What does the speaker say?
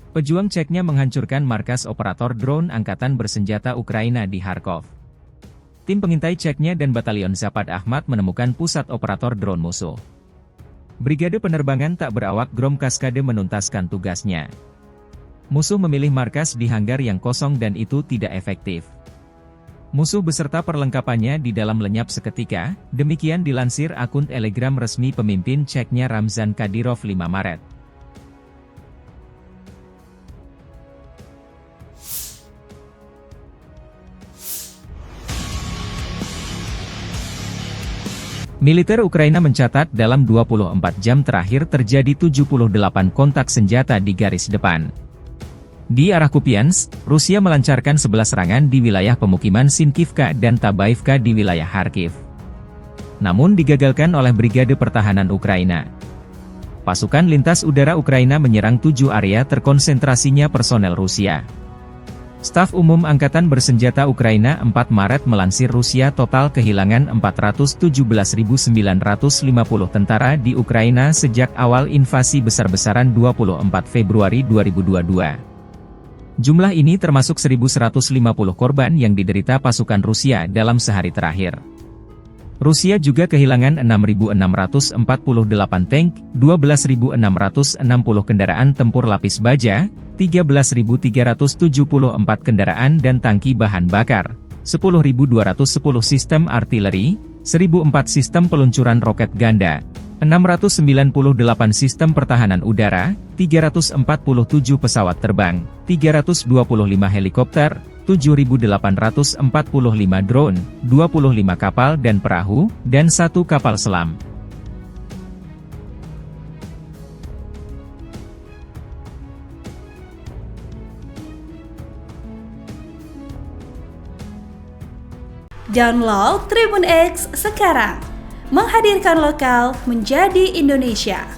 Pejuang Ceknya menghancurkan markas operator drone angkatan bersenjata Ukraina di Kharkov. Tim pengintai Ceknya dan Batalion Zapad Ahmad menemukan pusat operator drone musuh. Brigade penerbangan tak berawak Grom Kaskade menuntaskan tugasnya. Musuh memilih markas di hanggar yang kosong dan itu tidak efektif. Musuh beserta perlengkapannya di dalam lenyap seketika, demikian dilansir akun Telegram resmi pemimpin Ceknya Ramzan Kadyrov 5 Maret. Militer Ukraina mencatat dalam 24 jam terakhir terjadi 78 kontak senjata di garis depan. Di arah Kupiansk, Rusia melancarkan 11 serangan di wilayah pemukiman Sinkivka dan Tabaivka di wilayah Kharkiv. Namun digagalkan oleh Brigade Pertahanan Ukraina. Pasukan lintas udara Ukraina menyerang 7 area terkonsentrasinya personel Rusia. Staf Umum Angkatan Bersenjata Ukraina 4 Maret melansir Rusia total kehilangan 417.950 tentara di Ukraina sejak awal invasi besar-besaran 24 Februari 2022. Jumlah ini termasuk 1.150 korban yang diderita pasukan Rusia dalam sehari terakhir. Rusia juga kehilangan 6.648 tank, 12.660 kendaraan tempur lapis baja, 13.374 kendaraan dan tangki bahan bakar, 10.210 sistem artileri, 1.004 sistem peluncuran roket ganda, 698 sistem pertahanan udara, 347 pesawat terbang, 325 helikopter, 7.845 drone, 25 kapal dan perahu, dan 1 kapal selam. Download Tribun X sekarang, menghadirkan lokal menjadi Indonesia.